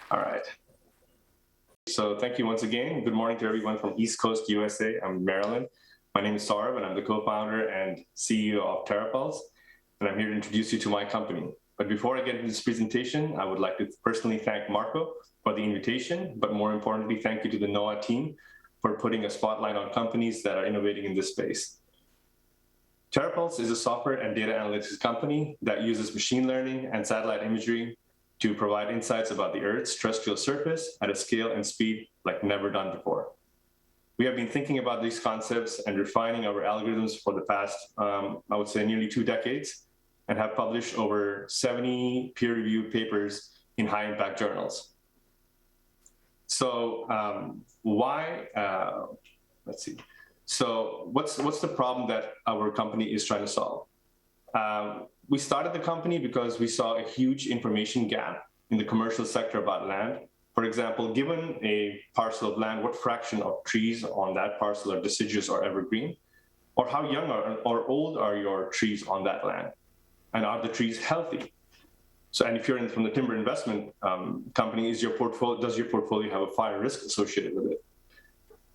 All right. So thank you once again. Good morning to everyone from East Coast, USA. I'm Maryland. My name is Saurabh, and I'm the co-founder and CEO of terrapulse, and I'm here to introduce you to my company. But before I get into this presentation, I would like to personally thank Marco for the invitation, but more importantly, thank you to the NOAA team for putting a spotlight on companies that are innovating in this space. terrapulse is a software and data analytics company that uses machine learning and satellite imagery to provide insights about the Earth's terrestrial surface at a scale and speed like never done before. We have been thinking about these concepts and refining our algorithms for the past, I would say, nearly 2 decades, and have published over 70 peer-reviewed papers in high-impact journals. So let's see. So what's the problem that our company is trying to solve? We started the company because we saw a huge information gap in the commercial sector about land. For example, given a parcel of land, what fraction of trees on that parcel are deciduous or evergreen? Or how young or old are your trees on that land? And are the trees healthy? So, and if you're from the timber investment company, does your portfolio have a fire risk associated with it?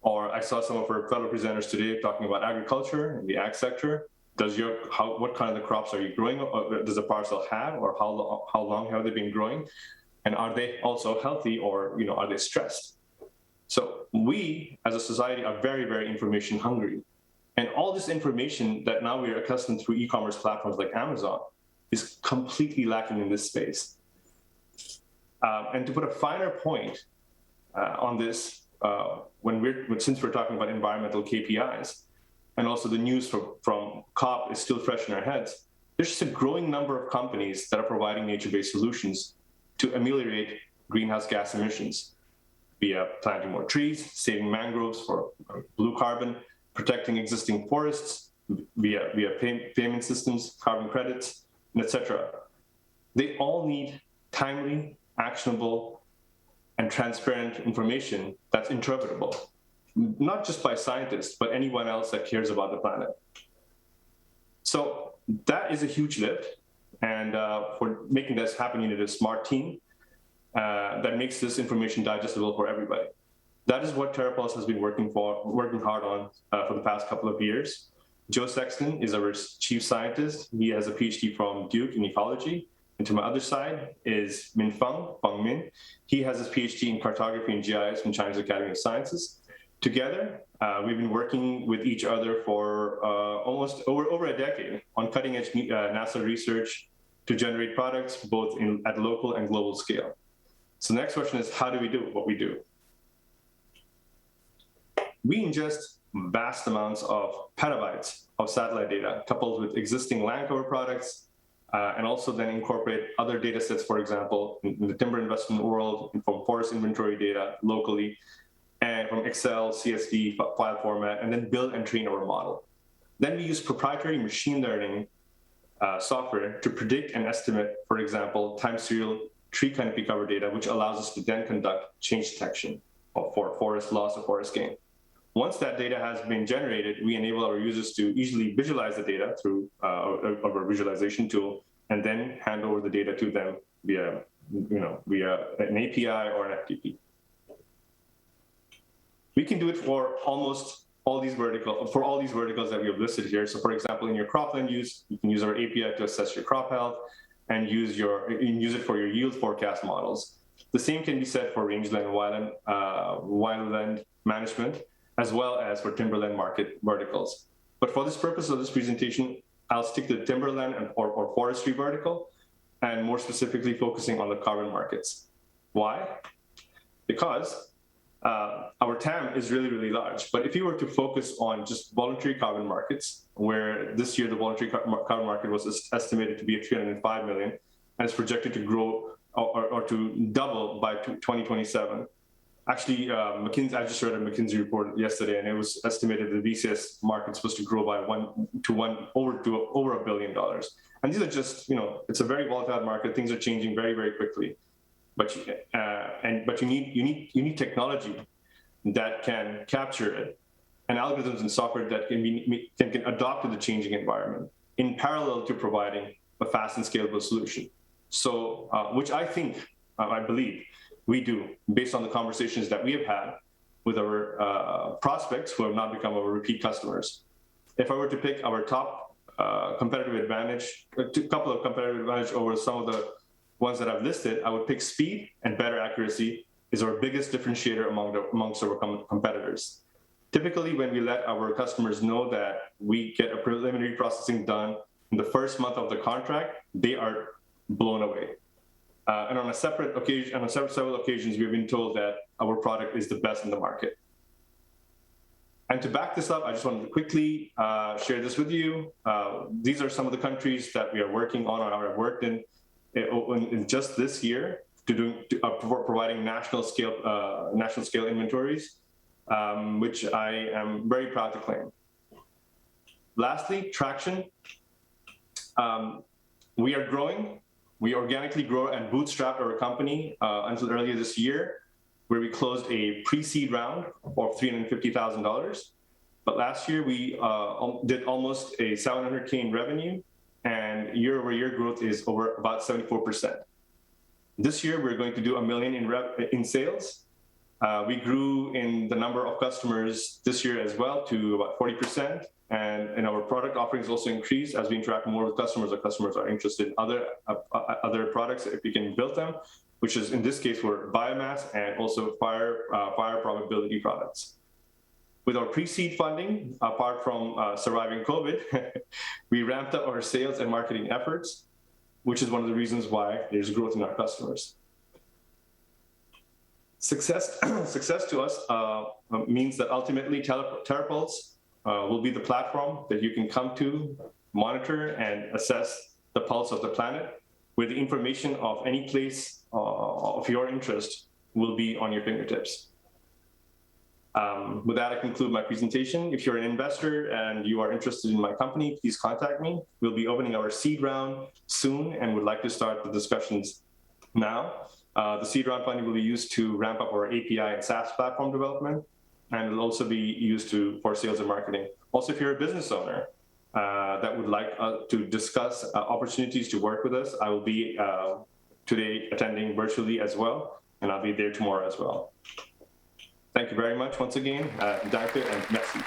Or I saw some of our fellow presenters today talking about agriculture and the ag sector. What kind of crops are you growing? Or does the parcel have, or how long have they been growing? And are they also healthy, or are they stressed? So we, as a society, are very, very information hungry. And all this information that now we're accustomed through e-commerce platforms like Amazon is completely lacking in this space. And to put a finer point on this, since we're talking about environmental KPIs, and also the news from COP is still fresh in our heads, there's just a growing number of companies that are providing nature-based solutions to ameliorate greenhouse gas emissions via planting more trees, saving mangroves for blue carbon, protecting existing forests via payment systems, carbon credits, etc. They all need timely, actionable, and transparent information that's interpretable, not just by scientists, but anyone else that cares about the planet. So that is a huge lift. And for making this happen, you need a smart team that makes this information digestible for everybody. That is what terrapulse has been working hard on for the past couple of years. Joe Sexton is our chief scientist. He has a PhD from Duke in ecology. And to my other side is Feng Min. He has his PhD in cartography and GIS from China's Academy of Sciences. Together, we've been working with each other for almost over a decade on cutting-edge NASA research to generate products both at local and global scale. So the next question is, how do we do what we do? We ingest vast amounts of petabytes of satellite data coupled with existing land cover products, and also then incorporate other data sets, for example, in the timber investment world, from forest inventory data locally, and from Excel, CSV file format, and then build and train our model. Then we use proprietary machine learning software to predict and estimate, for example, time serial tree canopy cover data, which allows us to then conduct change detection for forest loss or forest gain. Once that data has been generated, we enable our users to easily visualize the data through our visualization tool, and then hand over the data to them via an API or an FTP. We can do it for almost all these verticals that we have listed here. So, for example, in your cropland use, you can use our API to assess your crop health and use it for your yield forecast models. The same can be said for rangeland and wildland management, as well as for timberland market verticals. But for this purpose of this presentation, I'll stick to the timberland or forestry vertical, and more specifically focusing on the carbon markets. Why? Because our TAM is really, really large. But if you were to focus on just voluntary carbon markets, where this year the voluntary carbon market was estimated to be at 305 million, and it's projected to grow or to double by 2027. Actually, McKinsey, I just read a McKinsey report yesterday, and it was estimated the VCS market's supposed to grow by over $1 billion. And these are just, it's a very volatile market. Things are changing very, very quickly. But you need technology that can capture it, and algorithms and software that can adapt to the changing environment in parallel to providing a fast and scalable solution. So, which I believe We do, based on the conversations that we have had with our prospects who have not become our repeat customers. If I were to pick our top competitive advantage, a couple of competitive advantage over some of the ones that I've listed, I would pick speed and better accuracy is our biggest differentiator amongst our competitors. Typically, when we let our customers know that we get a preliminary processing done in the first month of the contract, they are blown away. And on several occasions, we've been told that our product is the best in the market. And to back this up, I just wanted to quickly share this with you. These are some of the countries that we are working on or have worked in just this year for providing national scale inventories, which I am very proud to claim. Lastly, traction. We are growing. We organically grow and bootstrap our company until earlier this year, where we closed a pre-seed round of $350,000. But last year we did almost a $700K in revenue, and year-over-year growth is over about 74%. This year we're going to do $1 million in sales. We grew in the number of customers this year as well to about 40%. And our product offerings also increased as we interact more with customers. Our customers are interested in other products if we can build them, which is in this case were biomass and also fire probability products. With our pre-seed funding, apart from surviving COVID, we ramped up our sales and marketing efforts, which is one of the reasons why there's growth in our customers. Success to us means that ultimately terrapulse will be the platform that you can come to, monitor, and assess the pulse of the planet, where the information of any place of your interest will be on your fingertips. With that, I conclude my presentation. If you're an investor and you are interested in my company, please contact me. We'll be opening our seed round soon and would like to start the discussions now. The seed round funding will be used to ramp up our API and SaaS platform development, and it'll also be used for sales and marketing. Also, if you're a business owner that would like to discuss opportunities to work with us, I will be today attending virtually as well, and I'll be there tomorrow as well. Thank you very much once again. Danke and merci.